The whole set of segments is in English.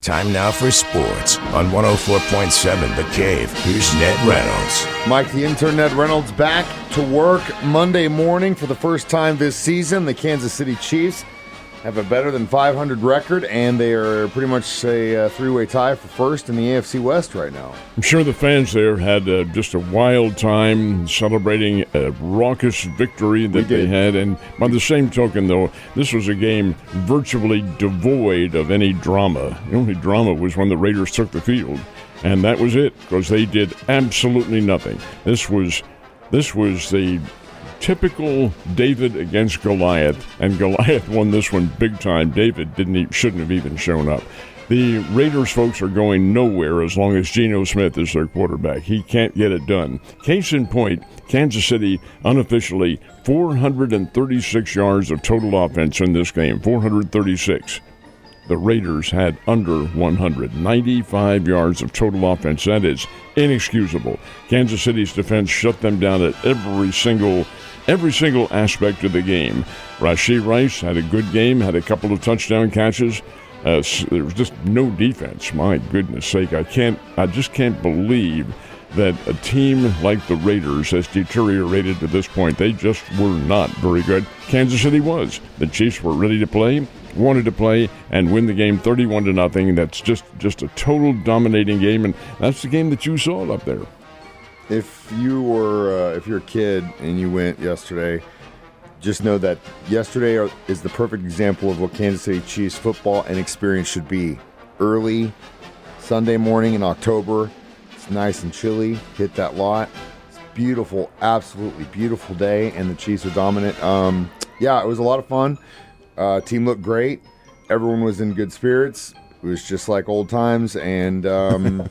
Time now for sports on 104.7 The Cave. Here's Ned Reynolds. Mike, the intern Ned Reynolds, back to work Monday morning for the first time this season. The Kansas City Chiefs have a better than 500 record, and they are pretty much a three-way tie for first in the AFC West right now. I'm sure the fans there had just a wild time celebrating a raucous victory that they had. And by the same token, though, this was a game virtually devoid of any drama. The only drama was when the Raiders took the field, and that was it, because they did absolutely nothing. This was the typical David against Goliath, and Goliath won this one big time. David shouldn't have even shown up. The Raiders folks are going nowhere as long as Geno Smith is their quarterback. He can't get it done. Case in point, Kansas City unofficially 436 yards of total offense in this game, 436. The Raiders had under 195 yards of total offense. That is inexcusable. Kansas City's defense shut them down at every single aspect of the game. Rashee Rice had a good game, had a couple of touchdown catches. There was just no defense. My goodness sake, I just can't believe that a team like the Raiders has deteriorated to this point. They just were not very good. Kansas City was. The Chiefs were ready to play, wanted to play, and win the game 31-0. That's just a total dominating game, and that's the game that you saw up there. If you're a kid and you went yesterday, just know that yesterday is the perfect example of what Kansas City Chiefs football and experience should be. Early Sunday morning in October, it's nice and chilly. Hit that lot. It's beautiful, absolutely beautiful day, and the Chiefs are dominant. Yeah, it was a lot of fun. Team looked great. Everyone was in good spirits. It was just like old times, and the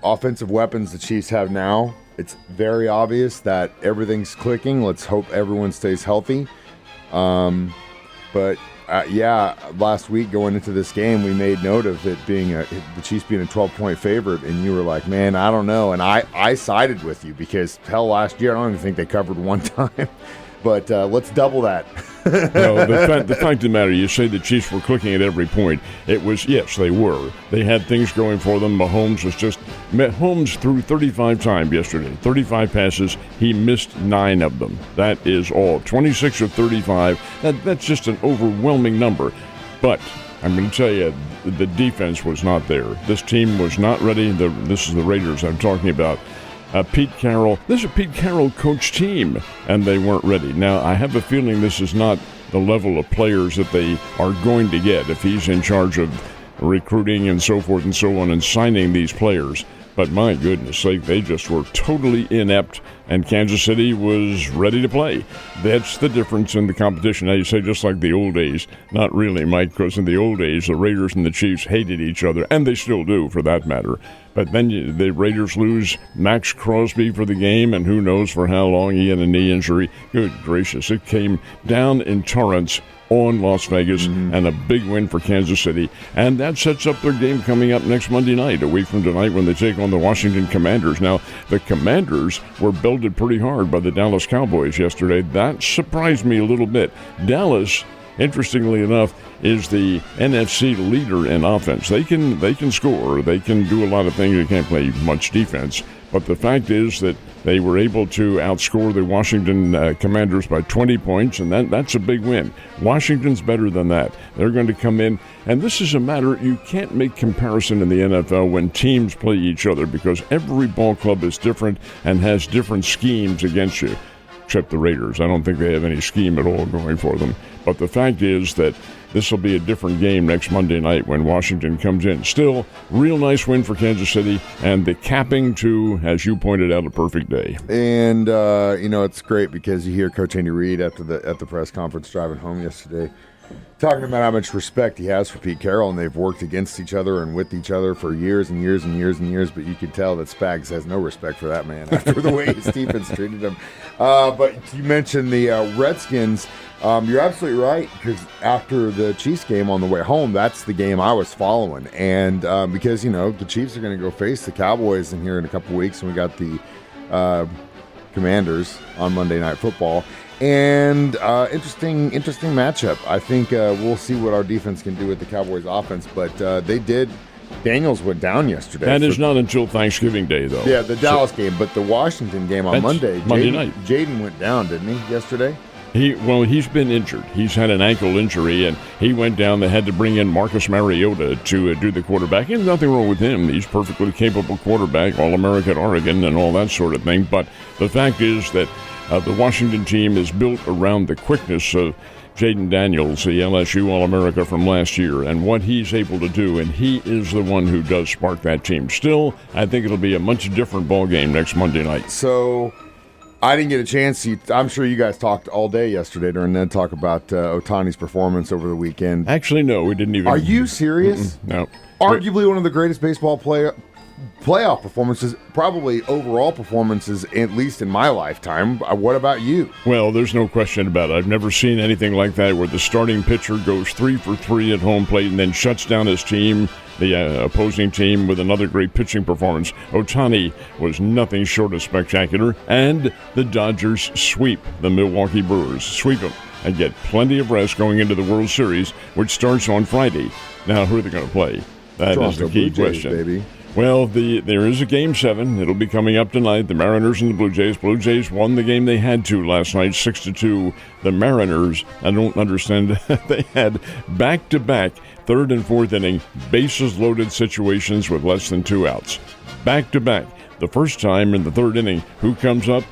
offensive weapons the Chiefs have now, it's very obvious that everything's clicking. Let's hope everyone stays healthy. But last week going into this game, we made note of it being the Chiefs being a 12-point favorite, and you were like, man, I don't know. And I sided with you because, hell, last year I don't even think they covered one time. But let's double that. No, the fact of the matter, you say the Chiefs were clicking at every point. It was, yes, they were. They had things going for them. Mahomes threw 35 times yesterday, 35 passes. He missed 9 of them. That is all. 26 of 35. That's just an overwhelming number. But I'm going to tell you, the defense was not there. This team was not ready. This is the Raiders I'm talking about. Pete Carroll, this is a Pete Carroll coach team, and they weren't ready. Now, I have a feeling this is not the level of players that they are going to get if he's in charge of recruiting and so forth and so on and signing these players. But my goodness sake, they just were totally inept, and Kansas City was ready to play. That's the difference in the competition. Now, you say just like the old days. Not really, Mike, because in the old days, the Raiders and the Chiefs hated each other, and they still do, for that matter. But then the Raiders lose Max Crosby for the game, and who knows for how long. He had a knee injury. Good gracious. It came down in torrents on Las Vegas, and a big win for Kansas City. And that sets up their game coming up next Monday night, a week from tonight, when they take on the Washington Commanders. Now, the Commanders were belted pretty hard by the Dallas Cowboys yesterday. That surprised me a little bit. Dallas, interestingly enough, is the NFC leader in offense. They can score. They can do a lot of things. They can't play much defense. But the fact is that they were able to outscore the Washington Commanders by 20 points, and that's a big win. Washington's better than that. They're going to come in, and this is a matter, you can't make comparison in the NFL when teams play each other, because every ball club is different and has different schemes against you, except the Raiders. I don't think they have any scheme at all going for them. But the fact is that this will be a different game next Monday night when Washington comes in. Still, real nice win for Kansas City, and the capping to, as you pointed out, a perfect day. And it's great because you hear Coach Andy Reid at the press conference driving home yesterday, talking about how much respect he has for Pete Carroll, and they've worked against each other and with each other for years and years and years and years. But you could tell that Spags has no respect for that man after the way his defense treated him. But you mentioned the Redskins. You're absolutely right, because after the Chiefs game on the way home, that's the game I was following. And because, the Chiefs are going to go face the Cowboys in here in a couple weeks, and we got the Commanders on Monday Night Football. And interesting matchup. I think we'll see what our defense can do with the Cowboys offense, but Daniels went down yesterday. That is not until Thanksgiving Day, though. Yeah, the Dallas game, but the Washington game on Monday night. Jaden went down, didn't he, yesterday? He's been injured. He's had an ankle injury, and he went down. They had to bring in Marcus Mariota to do the quarterback. There's nothing wrong with him. He's perfectly capable quarterback, All-American at Oregon and all that sort of thing. But the fact is that the Washington team is built around the quickness of Jaden Daniels, the LSU All-America from last year, and what he's able to do, and he is the one who does spark that team. Still, I think it'll be a much different ball game next Monday night. So I didn't get a chance to. I'm sure you guys talked all day yesterday during Ned talk about Ohtani's performance over the weekend. Actually, no, we didn't even. Are you serious? No. Arguably one of the greatest baseball playoff performances, probably overall performances, at least in my lifetime. What about you? Well, there's no question about it. I've never seen anything like that where the starting pitcher goes 3 for 3 at home plate and then shuts down his team, the opposing team, with another great pitching performance. Ohtani was nothing short of spectacular, and the Dodgers sweep the Milwaukee Brewers. Sweep them and get plenty of rest going into the World Series, which starts on Friday. Now, who are they going to play? That is the key question. Baby. Well, there is a Game 7. It'll be coming up tonight. The Mariners and the Blue Jays. Blue Jays won the game they had to last night, 6-2. The Mariners, I don't understand, they had back-to-back third and fourth inning bases-loaded situations with less than 2 outs. Back-to-back. The first time in the third inning, who comes up?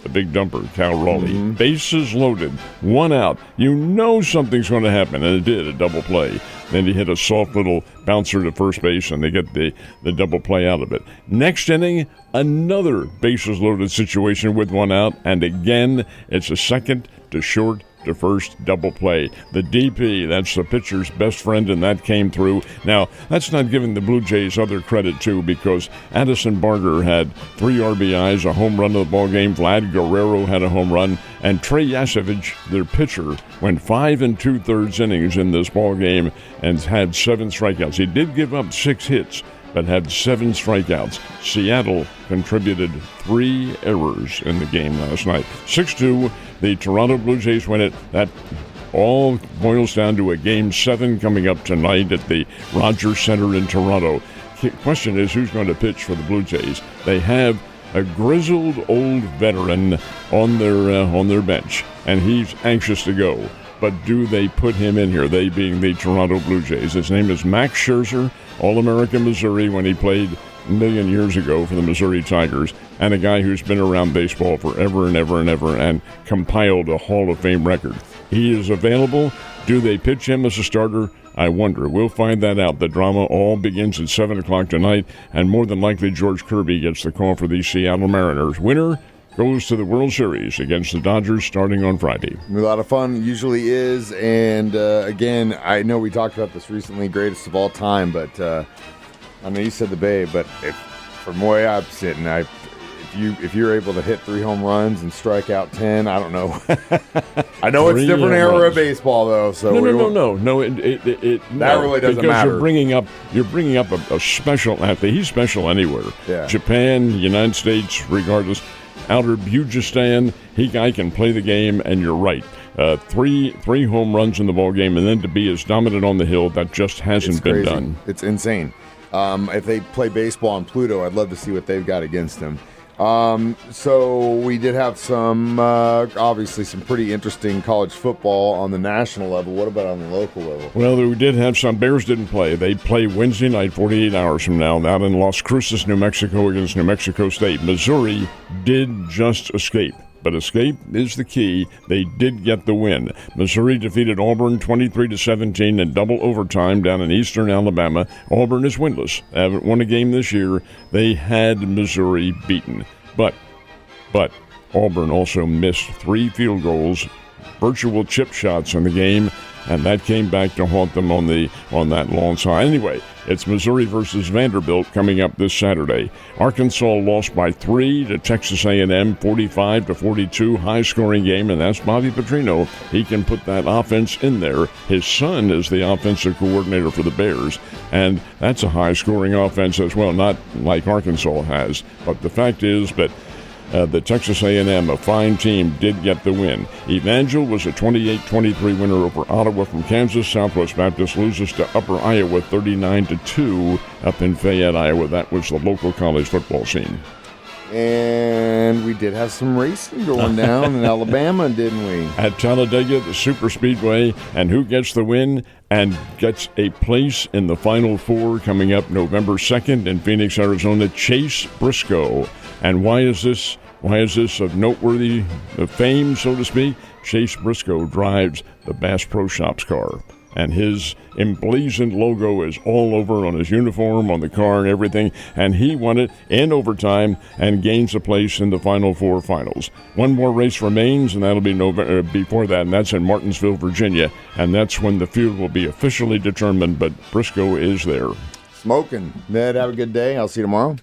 The big dumper, Cal Raleigh. Mm-hmm. Bases loaded, 1 out. You know something's going to happen, and it did, a double play. Then he hit a soft little bouncer to first base, and they get the double play out of it. Next inning, another bases-loaded situation with 1 out, and again, it's a second to short to first double play. The DP, that's the pitcher's best friend, and that came through. Now, that's not giving the Blue Jays other credit, too, because Addison Barger had 3 RBIs, a home run of the ballgame. Vlad Guerrero had a home run, and Trey Yasevich, their pitcher, went 5 2/3 innings in this ballgame and had 7 strikeouts. He did give up 6 hits, but had 7 strikeouts. Seattle contributed 3 errors in the game last night. 6-2, the Toronto Blue Jays win it. That all boils down to a Game 7 coming up tonight at the Rogers Center in Toronto. The question is, who's going to pitch for the Blue Jays? They have a grizzled old veteran on their bench, and he's anxious to go. But do they put him in here, they being the Toronto Blue Jays? His name is Max Scherzer, All-American Missouri when he played a million years ago for the Missouri Tigers, and a guy who's been around baseball forever and ever and ever and compiled a Hall of Fame record. He is available. Do they pitch him as a starter? I wonder. We'll find that out. The drama all begins at 7 o'clock tonight, and more than likely George Kirby gets the call for the Seattle Mariners. Winner goes to the World Series against the Dodgers starting on Friday. A lot of fun, usually is. And again, I know we talked about this recently, greatest of all time, but I know you said the Bay, but from where I'm sitting, if you're able to hit 3 home runs and strike out 10, I don't know. I know it's a different era of baseball, though. So no. That really doesn't because matter. You're bringing up a special athlete. He's special anywhere. Yeah. Japan, United States, regardless. Outer Bujistan, guy can play the game, and you're right. 3 home runs in the ball game, and then to be as dominant on the hill, that just hasn't been done. It's insane. If they play baseball on Pluto, I'd love to see what they've got against him. So we did have some, obviously some pretty interesting college football on the national level. What about on the local level? Well, we did have some. Bears didn't play. They play Wednesday night, 48 hours from now, out in Las Cruces, New Mexico against New Mexico State. Missouri did just escape. But escape is the key. They did get the win. Missouri defeated Auburn 23-17 in double overtime down in eastern Alabama. Auburn is winless. They haven't won a game this year. They had Missouri beaten. But Auburn also missed 3 field goals, virtual chip shots in the game, and that came back to haunt them on that long side. Anyway, it's Missouri versus Vanderbilt coming up this Saturday. Arkansas lost by 3 to Texas A&M, 45-42, high-scoring game, and that's Bobby Petrino. He can put that offense in there. His son is the offensive coordinator for the Bears, and that's a high-scoring offense as well, not like Arkansas has. But the fact is that the Texas A&M, a fine team, did get the win. Evangel was a 28-23 winner over Ottawa from Kansas. Southwest Baptist loses to Upper Iowa 39-2 up in Fayette, Iowa. That was the local college football scene. And we did have some racing going down in Alabama, didn't we? At Talladega, the super speedway, and who gets the win and gets a place in the Final Four coming up November 2nd in Phoenix, Arizona? Chase Briscoe. And why is this of noteworthy fame, so to speak? Chase Briscoe drives the Bass Pro Shops car, and his emblazoned logo is all over on his uniform, on the car, and everything. And he won it in overtime and gains a place in the Final Four finals. One more race remains, and that'll be before that, and that's in Martinsville, Virginia. And that's when the field will be officially determined, but Briscoe is there. Smoking. Ned, have a good day. I'll see you tomorrow.